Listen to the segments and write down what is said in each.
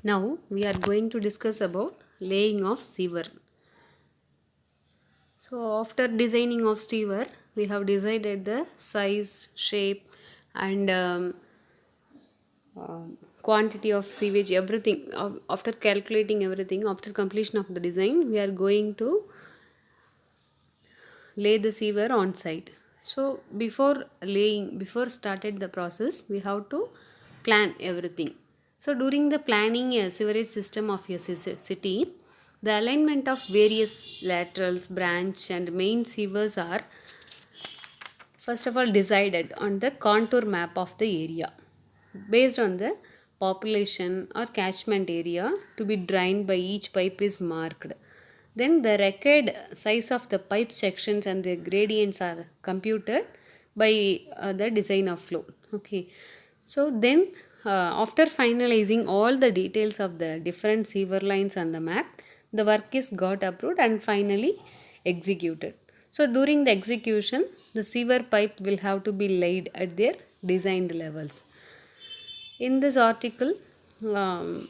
Now we are going to discuss about laying of sewer. So after designing of sewer, we have decided the size, shape, and quantity of sewage, everything. After calculating everything, after completion of the design, we are going to lay the sewer on site. So before started the process, we have to plan everything. So during the planning a sewerage system of your city, the alignment of various laterals, branch, and main sewers are first of all decided on the contour map of the area based on the population or catchment area to be drained by each pipe is marked. Then the required size of the pipe sections and the gradients are computed by the design of flow. Okay. So then after finalizing all the details of the different sewer lines on the map, the work is got approved and finally executed. So during the execution, the sewer pipe will have to be laid at their designed levels. In this article, um,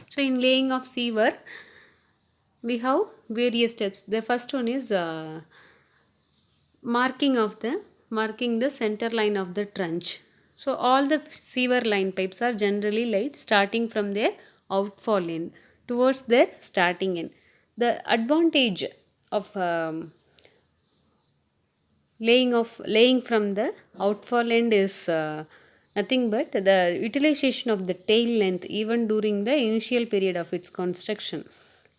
so in laying of sewer, we have various steps. The first one is marking the center line of the trench. So all the sewer line pipes are generally laid starting from their outfall end towards their starting end. The advantage of laying from the outfall end is nothing but the utilization of the tail length even during the initial period of its construction,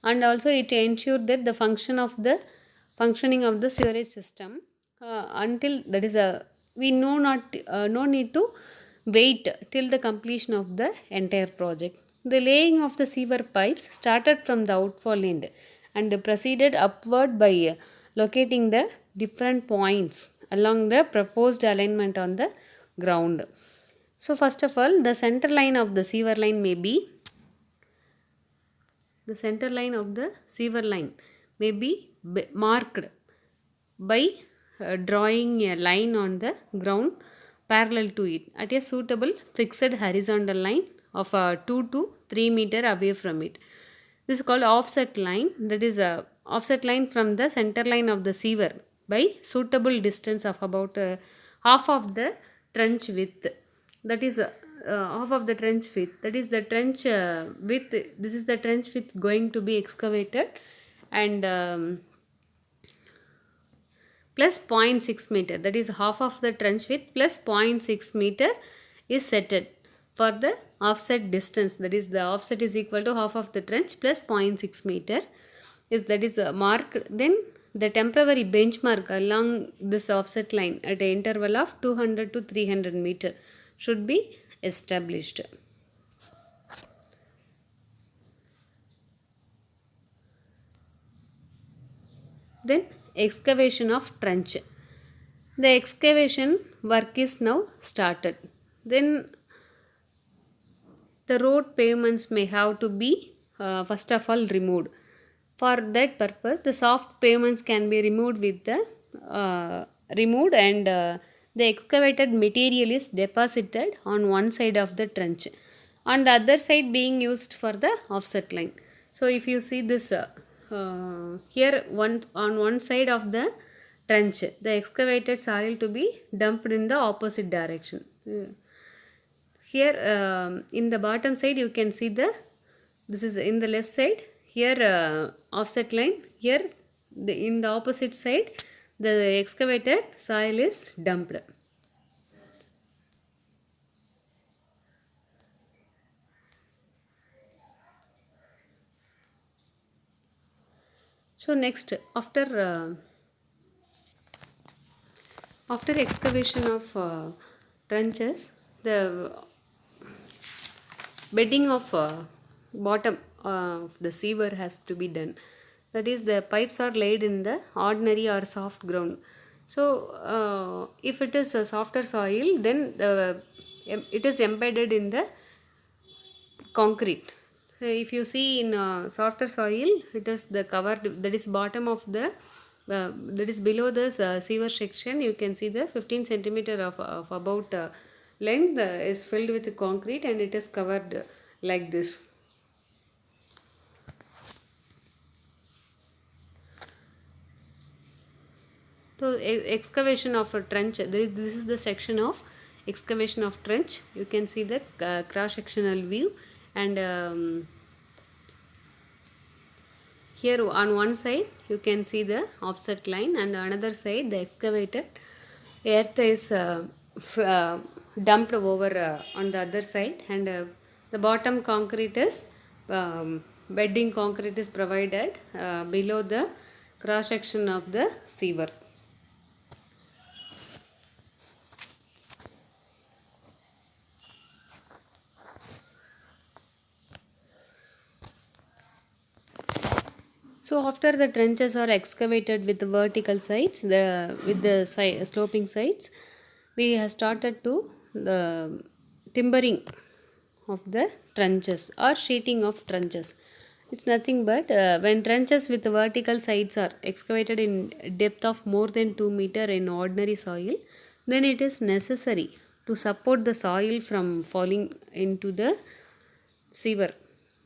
and also it ensures that the functioning of the sewerage system until that is a we know not no need to wait till the completion of the entire project. The laying of the sewer pipes started from the outfall end and proceeded upward by locating the different points along the proposed alignment on the ground. So first of all, the center line of the sewer line may be the center line of the sewer line may be marked by drawing a line on the ground parallel to it at a suitable fixed horizontal line of 2 to 3 meter away from it. This is called offset line, that is a offset line from the center line of the sewer by suitable distance of about half of the trench width, that is half of the trench width, that is the trench width, this is the trench width going to be excavated, and plus 0.6 meter, that is half of the trench width plus 0.6 meter is setted for the offset distance, that is the offset is equal to half of the trench plus 0.6 meter is that is marked. Then the temporary benchmark along this offset line at an interval of 200 to 300 meter should be established. Then excavation of trench. The excavation work is now started. Then the road pavements may have to be first of all removed. For that purpose, the soft pavements can be removed with the removed and the excavated material is deposited on one side of the trench, on the other side being used for the offset line. So if you see this here on one side of the trench, the excavated soil to be dumped in the opposite direction. Here in the bottom side you can see this is in the left side, here offset line, here in the opposite side the excavated soil is dumped. So next, after excavation of trenches, the bedding of bottom of the sewer has to be done, that is the pipes are laid in the ordinary or soft ground. So if it is a softer soil, then it is embedded in the concrete. So if you see in softer soil, it is the covered, that is bottom of the that is below the sewer section. You can see the 15 centimeter of about length is filled with concrete, and it is covered like this. So excavation of a trench, this is the section of excavation of trench. You can see the cross sectional view, and here on one side you can see the offset line, and another side the excavated earth is dumped over on the other side, and the bottom concrete is bedding concrete is provided below the cross section of the sewer. So after the trenches are excavated with the vertical sides, with the sloping sides, we have started to the timbering of the trenches or sheeting of trenches. It's nothing but when trenches with vertical sides are excavated in depth of more than 2 meter in ordinary soil, then it is necessary to support the soil from falling into the sewer.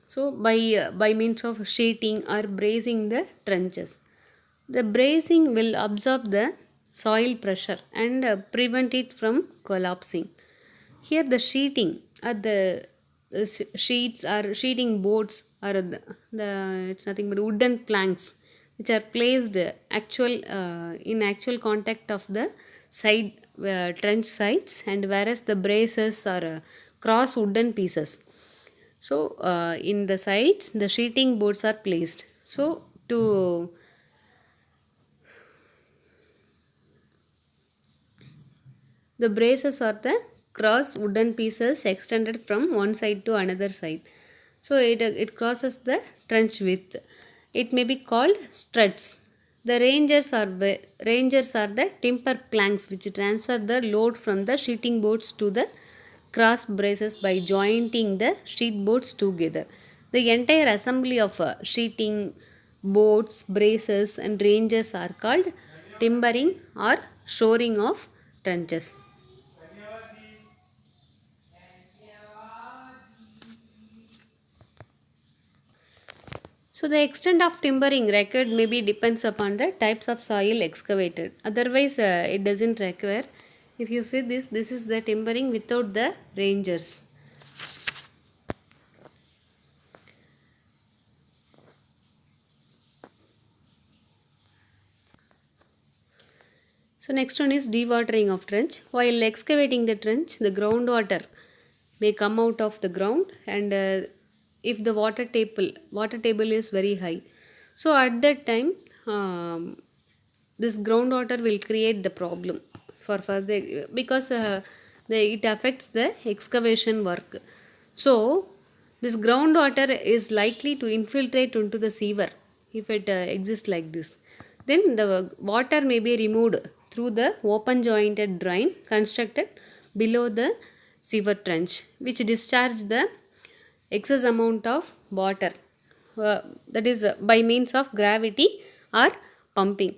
So by means of sheeting or bracing the trenches, the bracing will absorb the soil pressure and prevent it from collapsing. Here the sheeting or the sheets or sheeting boards or the it's nothing but wooden planks which are placed in actual contact of the side trench sides, and whereas the braces are cross wooden pieces. So in the sides the sheeting boards are placed. So to the braces are the cross wooden pieces extended from one side to another side. So it crosses the trench width. It may be called struts. The rangers are the timber planks which transfer the load from the sheeting boards to the cross braces by jointing the sheet boards together. The entire assembly of sheeting, boards, braces and rangers are called timbering or shoring of trenches. So the extent of timbering required maybe depends upon the types of soil excavated. Otherwise, it doesn't require. If you see this is the timbering without the rangers. So next one is dewatering of trench. While excavating the trench, the groundwater may come out of the ground, and if the water table is very high, so at that time this groundwater will create the problem for further, because it affects the excavation work. So this groundwater is likely to infiltrate into the sewer if it exists like this. Then the water may be removed through the open jointed drain constructed below the sewer trench, which discharge the excess amount of water, that is by means of gravity or pumping.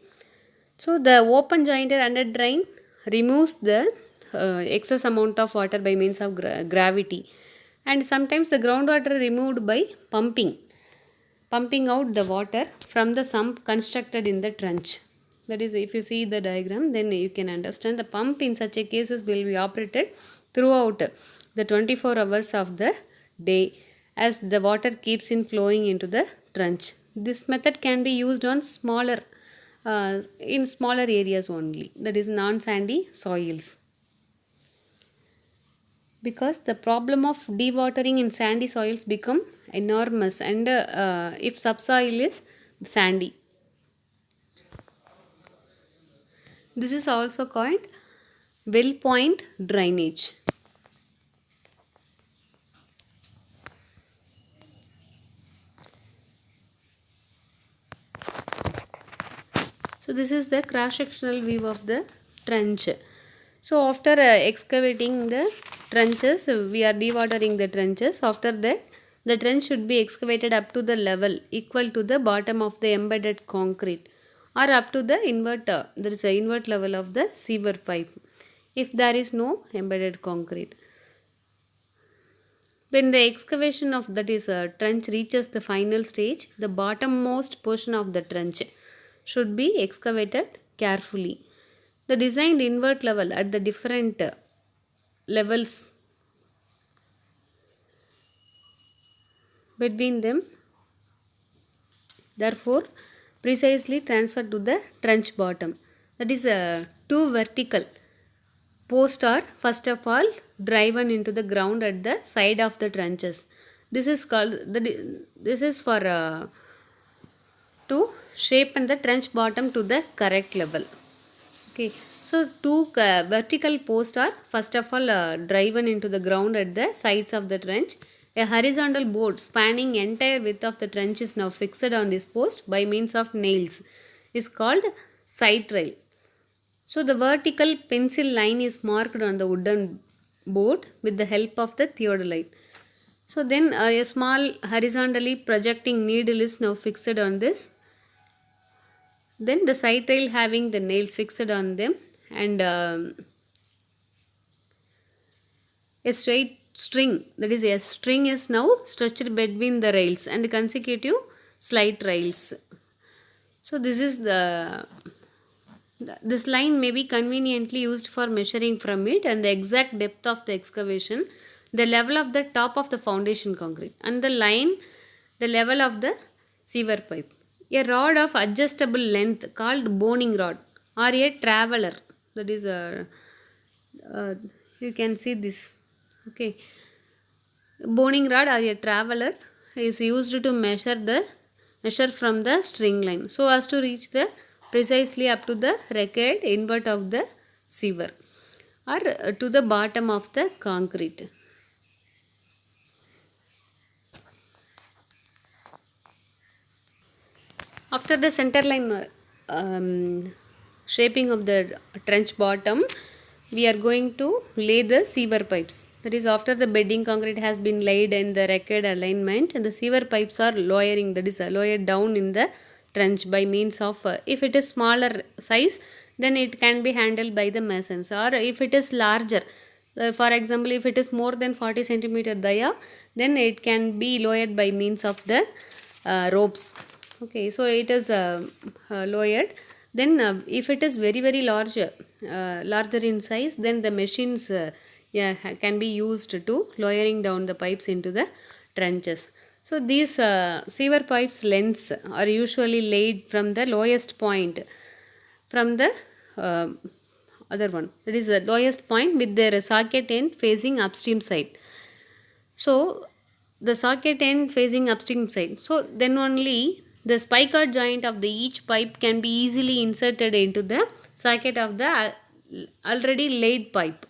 So the open jointed under drain removes the excess amount of water by means of gravity, and sometimes the groundwater removed by pumping out the water from the sump constructed in the trench. That is, if you see the diagram, then you can understand the pump in such a cases will be operated throughout the 24 hours of the day, as the water keeps in flowing into the trench. This method can be used on in smaller areas only, that is non-sandy soils. Because the problem of dewatering in sandy soils become enormous, and if subsoil is sandy. This is also called well point drainage. So this is the cross-sectional view of the trench. So after excavating the trenches, we are dewatering the trenches. After that, the trench should be excavated up to the level equal to the bottom of the embedded concrete. or up to the there is a invert level of the sewer pipe if there is no embedded concrete. When the excavation of that is a trench reaches the final stage, the bottommost portion of the trench should be excavated carefully. The designed invert level at the different levels between them, therefore, precisely transferred to the trench bottom. That is two vertical posts are first of all driven into the ground at the side of the trenches. This is called this is for to shapen the trench bottom to the correct level. Okay, so two vertical posts are first of all driven into the ground at the sides of the trench. A horizontal board spanning entire width of the trench is now fixed on this post by means of nails. Is called side rail. So the vertical pencil line is marked on the wooden board with the help of the theodolite. So then a small horizontally projecting needle is now fixed on this. Then the side rail having the nails fixed on them, and a straight string, that is a string, is now stretched between the rails and consecutive slight rails. So this line may be conveniently used for measuring from it and the exact depth of the excavation, the level of the top of the foundation concrete, and the level of the sewer pipe. A rod of adjustable length called boning rod or a traveler, that is you can see this. Okay, boning rod or a traveler is used to measure from the string line so as to reach the precisely up to the required invert of the sewer or to the bottom of the concrete. After the center line shaping of the trench bottom, we are going to lay the sewer pipes. That is, after the bedding concrete has been laid in the required alignment, and the sewer pipes are lowering, that is lowered down in the trench by means of, if it is smaller size, then it can be handled by the masons, or if it is larger, for example, if it is more than 40 centimeter dia, then it can be lowered by means of the ropes. Okay, so it is lowered. Then if it is very larger in size, then the machines can be used to lowering down the pipes into the trenches. So these sewer pipes lengths are usually laid from the lowest point from the other one, that is the lowest point with their socket end facing upstream side. So the socket end facing upstream side, so then only the spiker joint of the each pipe can be easily inserted into the socket of the already laid pipe.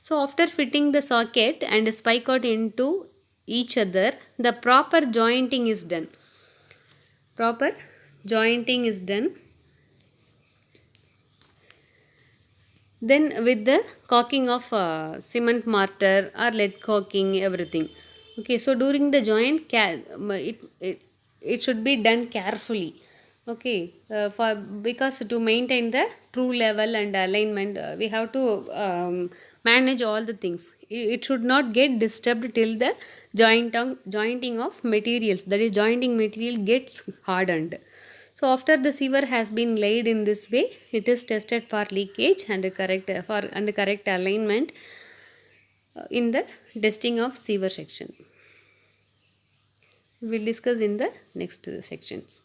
So after fitting the socket and spigot into each other, the proper jointing is done. Then with the caulking of cement mortar or lead caulking, everything. Okay, so during the joint, it should be done carefully. Okay, because to maintain the true level and alignment, we have to manage all the things. It should not get disturbed till the jointing of materials, that is jointing material gets hardened. So after the sewer has been laid in this way, it is tested for leakage and the correct alignment in the testing of sewer section. We will discuss in the next sections.